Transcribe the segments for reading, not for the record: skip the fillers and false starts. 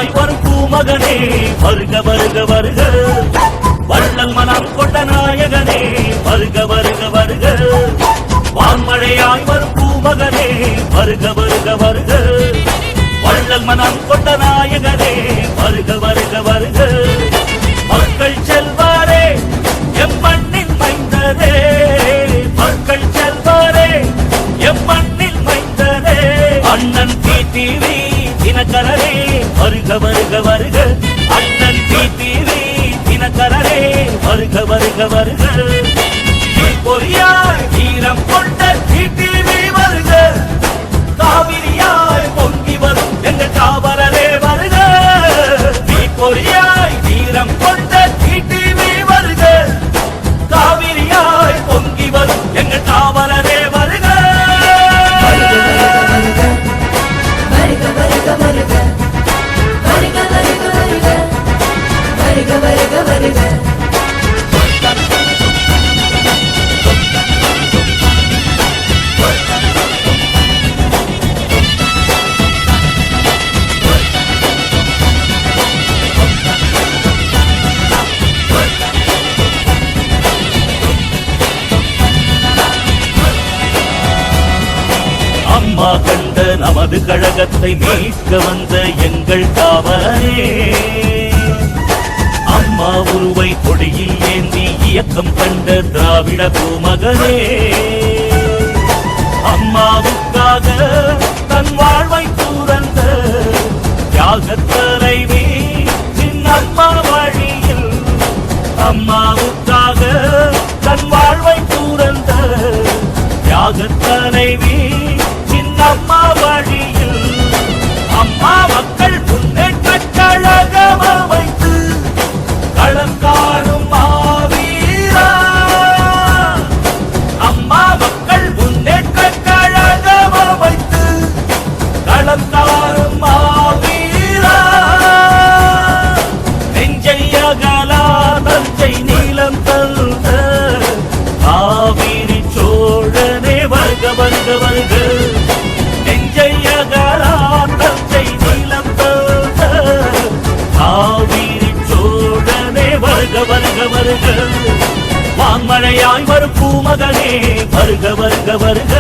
வான்மழையாய் வரும் பூமகனே வருக வருக வருக. வள்ளல் மனம் கொண்ட நாயகனே வருக வருக வருக. வான்மழையாய் வரும் பூமகனே வருக வருக வருக. வள்ளல் மனம் கொண்ட நாயகனே வருக வருக வருக. மக்கள் செல்வாரே எம் மண்ணின் மைந்தரே, மக்கள் செல்வாரே எம் மண்ணின் மைந்தரே. அண்ணன் டிடிவி தினகரனே வருக வருக வருக. அண்ணன் டிடிவி தினகரனே வருக வருக வருக. பொறியாய் வீரம் கொண்ட டிடிவி வருக. காவிரியாய் பொங்கி வரும் எங்க காவலரே வருக. பொறியாய் வீரம் கொண்ட டிடிவி வருக. காவிரியாய் பொங்கி வரும் எங்க காவலரே வருக. அம்மா கண்ட நமது கழகத்தை மீட்க வந்த எங்கள் காவலரே. அம்மா உருவை கொடியில் ஏந்தி இயக்கம் கண்ட திராவிட பூமகனே. அம்மாவுக்காக தன் வாழ்வை துறந்த தியாகத் தலைவி சின்னம்மா வழியில். அம்மாவுக்காக தன் வாழ்வை துறந்த தியாகத் தலைவி சின்னம்மா வழியில். அம்மா மக்கள் முன்னேற்றக் கழகம் அமைத்து களம் காணும் மாவீரா. அம்மா மக்கள் முன்னேற்றக் கழகம் அமைத்து களம் காணும் மாவீரா. நெஞ்சை அகலா நஞ்சை நீளம் தந்த காவிரி சோழனே வருக வருக வருக. நெஞ்சை அகலா நஞ்சை நீளம் தந்த காவிரி சோழனே வருக வருக வருக. வான்மழையாய் வரும் பூமகனே வருக வருக வருக.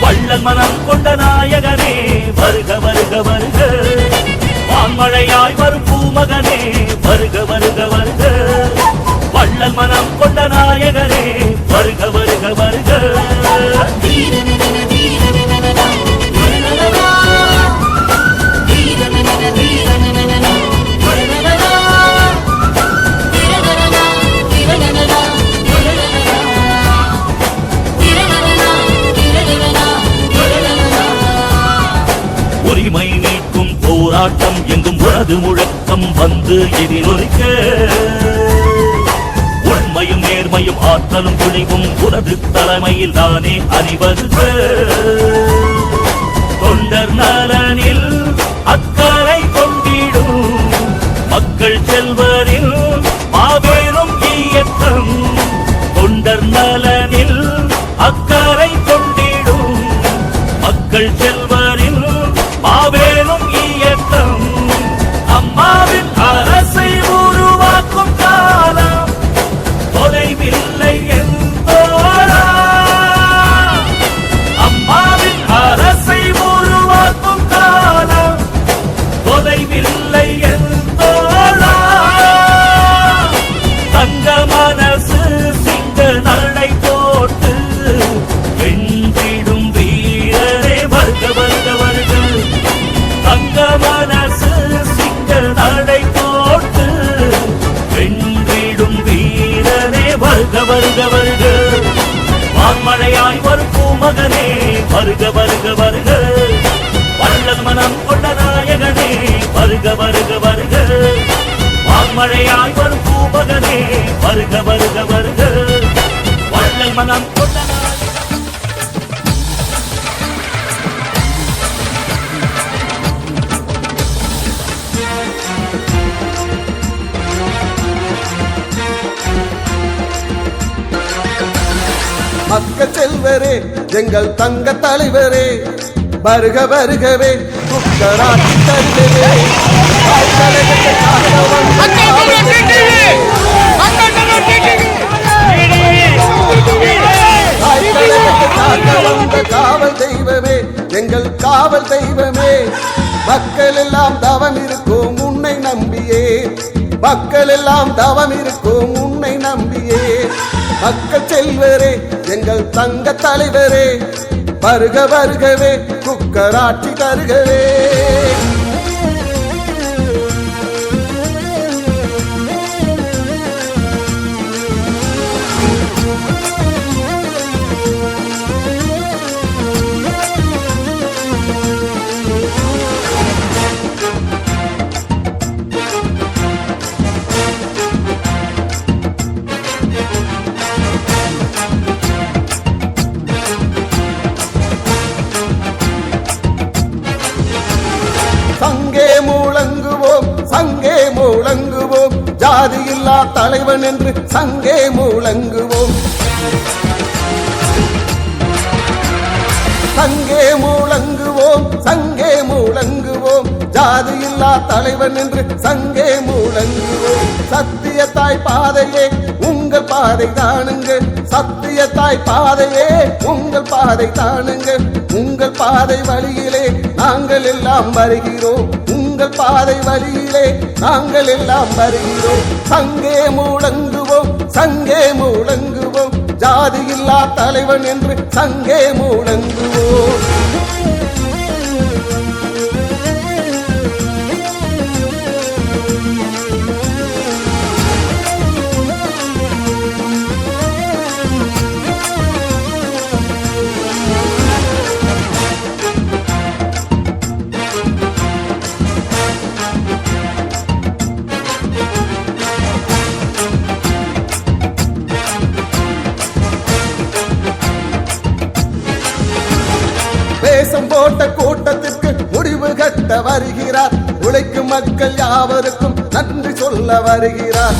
வள்ளல் மனம் கொண்ட நாயகனே வருக வருக வருக. வான்மழையாய் வரும் பூமகனே வருக வருக வருக. வள்ளல் மனம் கொண்ட நாயகனே வருக வருக வருக. உரிமை மீட்கும் போராட்டம் எங்கும் உனது முழக்கம் வந்து எதிரொலிக்க. உண்மையும் நேர்மையும் ஆற்றலும் துணிவும் உனது தலைமையில் தானே அணிவருக. தொண்டர் நலனில் அக்கறை கொண்டிடும் மக்கள் செல்வரில் மாபெரும் இயக்கம். தொண்டர் நலனில் அக்கறை கொண்டிடும் மக்கள் செல்வரில் மாபெரும் இயக்கம். அம்மாவின் அரசை உருவாக்கும் காலம் தொலைவில்லை என்போரா. அம்மாவின் அரசை உருவாக்கும் காலம் தொலைவில்லை என்போரா. தங்க மனசு சிங்க நடை போட்டு வென்றிடும் வீரரே வருக வருக வருக. தங்க மனசு சிங்க நடை போட்டு வென்றிடும் வீரரே வருக வருக வருக. வான்மழையாய் வரும் பூமகனே வருக வருக வருக. வள்ளல் மனம் கொண்ட நாயகனே வருக வருக வருக. வான்மழையாய் வரும் பூமகனே வருக வருக வருக. வள்ளல் மனம் கொண்ட மக்க செல்வரே எங்கள் தங்க தலைவரே வருக வருகவே துக்கராட்சி தலைவரே. கழகத்தை காக்க வந்த காவல் தெய்வமே. கழகத்தை காக்க வந்த காவல் தெய்வமே, எங்கள் காவல் தெய்வமே. மக்கள் எல்லாம் தவம் இருக்கும் உன்னை நம்பியே, மக்கள் எல்லாம் தவம் இருக்கும் உன்னை நம்பியே. மக்கள் செல்வரே, எங்கள் தங்க தலைவரே, வருக வருகவே, குக்கராட்சி தருகவே. சங்கே முழங்குவோம், சங்கே முழங்குவோம், ஜாதியில்லா தலைவன் என்று சங்கே முழங்குவோம். சங்கே முழங்குவோம், சங்கே முழங்குவோம், ஜாதியில்லா தலைவன் என்று சங்கே முழங்குவோம். சத்தியத்தாய் பாதையே உங்கள் பாதை தானுங்க, சத்தியத்தாய் பாதையே உங்கள் பாதை தானுங்க. உங்கள் பாதை வழியிலே நாங்கள் எல்லாம் வருகிறோம், உங்கள் பாதை வழியிலே நாங்கள் எல்லாம் வருகிறோம். சங்கே முழங்குவோம், சங்கே முழங்குவோம், ஜாதியில்லா தலைவன் என்று சங்கே முழங்குவோம். வேஷம் போட்ட கூட்டத்திற்கு முடிவு கட்ட வருகிறார், உழைக்கும் மக்கள் யாவருக்கும் நன்றி சொல்ல வருகிறார்.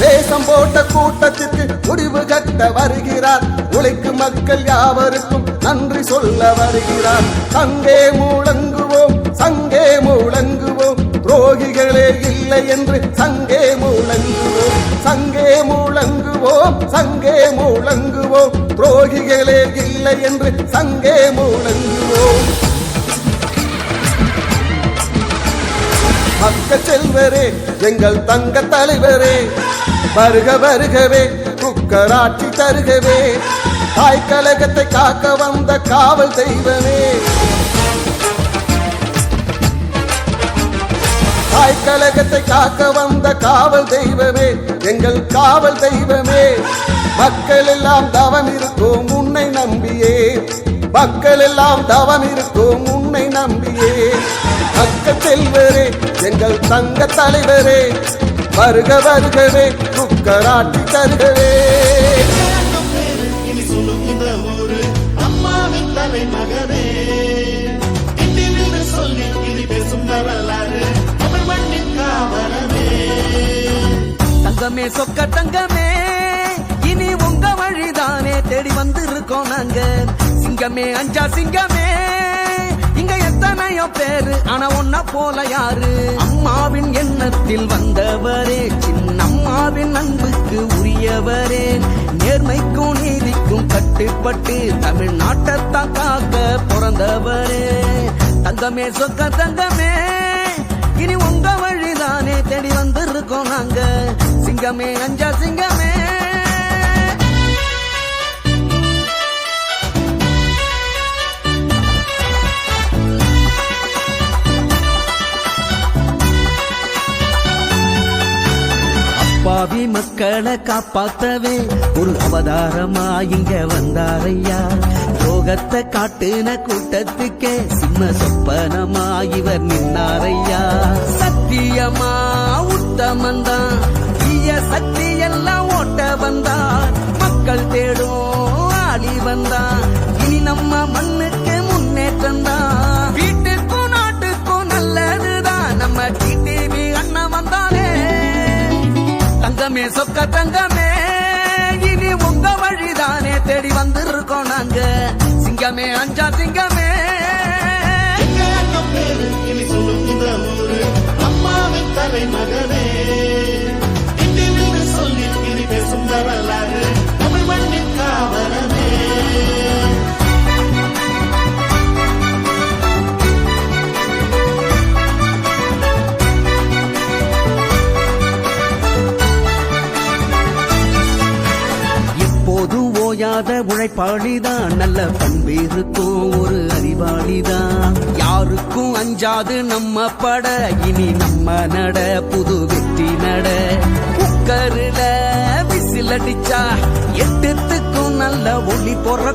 வேஷம் போட்ட கூட்டத்திற்கு முடிவு கட்ட வருகிறார், உழைக்கும் மக்கள் யாவருக்கும் நன்றி சொல்ல வருகிறார். சங்கே முழங்குவோம், சங்கே முழங்குவோம், துரோகிகளே இல்லை என்று சங்கே முழங்குவோம். சங்கே முழங்குவோம், சங்கே முழங்குவோம், துரோகிகளே இல்லை என்று சங்கே முழங்குவோம். மக்கள் செல்வரே, எங்கள் தங்க தலைவரே, வருக வருகவே, குக்கராட்சி தருகவே. தாய் கழகத்தை காக்க வந்த காவல் தெய்வமே, தாய் கழகத்தை காக்க வந்த காவல் தெய்வமே, எங்கள் காவல் தெய்வமே. மக்கள் எல்லாம் தவம் இருக்கும் உன்னை நம்பியே, மக்கள் எல்லாம் தவம் இருக்கும் உன்னை நம்பியே. மக்கள் செல்வரே, எங்கள் தங்க தலைவரே, வருக வருகவே, குக்கராட்சி தருகவே. அம்மாவின் தலைமகனே சொல்லி இனி பேசும் வரலாறு தமிழ் மண்ணின் காவலனே. தங்கமே சொக்க தங்கமே, இனி உங்க வழிதானே தேடி வந்திருக்கோம் நாங்க. சிங்கமே அஞ்சா சிங்கமே, இங்க எத்தனையோ பேரு ஆனா ஒன்ன போல யாரு. அம்மாவின் எண்ணத்தில் வந்தவரே, சின்னம்மாவின் அன்புக்கு உரியவரே, நேர்மைக்கும் நீதிக்கும் கட்டுப்பட்டு தமிழ்நாட்டைத்தான் காக்க பிறந்தவரே. தங்கமே சொக்க தங்கமே, இனி உங்க வழிதானே தேடி வந்திருக்கோம் நாங்க. சிங்கமே அஞ்சா சிங்கமே. பாவி மக்களை காப்பாத்தவே ஒரு அவதாரமா இங்க வந்தாரையா. யோகத்தை காட்டுன கூட்டத்துக்கே சிம்ம சொப்பனமா இவர் நின்னாரையா. சத்தியமா உத்தமந்தான், தீய சக்தி எல்லாம் ஓட்ட வந்தார். மக்கள் தேடும் ஆளி வந்தான், இனி நம்ம மண்ணுக்கு முன்னேற்றம் தான். வீட்டுக்கும் நாட்டுக்கும் நல்லதுதான் நம்ம டிடிவி அண்ணன் வந்தாலே. தங்கமே சொக்க தங்கமே, இனி உங்க வழிதானே தேடி வந்திருக்கோம் நாங்க. சிங்கமே அஞ்சா சிங்கமே. தலைமகனே இந்தியில் சொல்லி இனி பேசும் வரலாறு தமிழ் மண்ணின் காவலனே. எப்போதும் ஓயாத உழைப்பாளிதான், நல்ல பண்பேருக்கும் ஒரு அறிவாளிதான். யாருக்கும் அஞ்சாது நம்ம பட, இனி நம்ம நட புது வெற்றி நட. குக்கருல விசில் அடிச்சா எட்டுத்துக்கும் நல்ல ஒளி பொற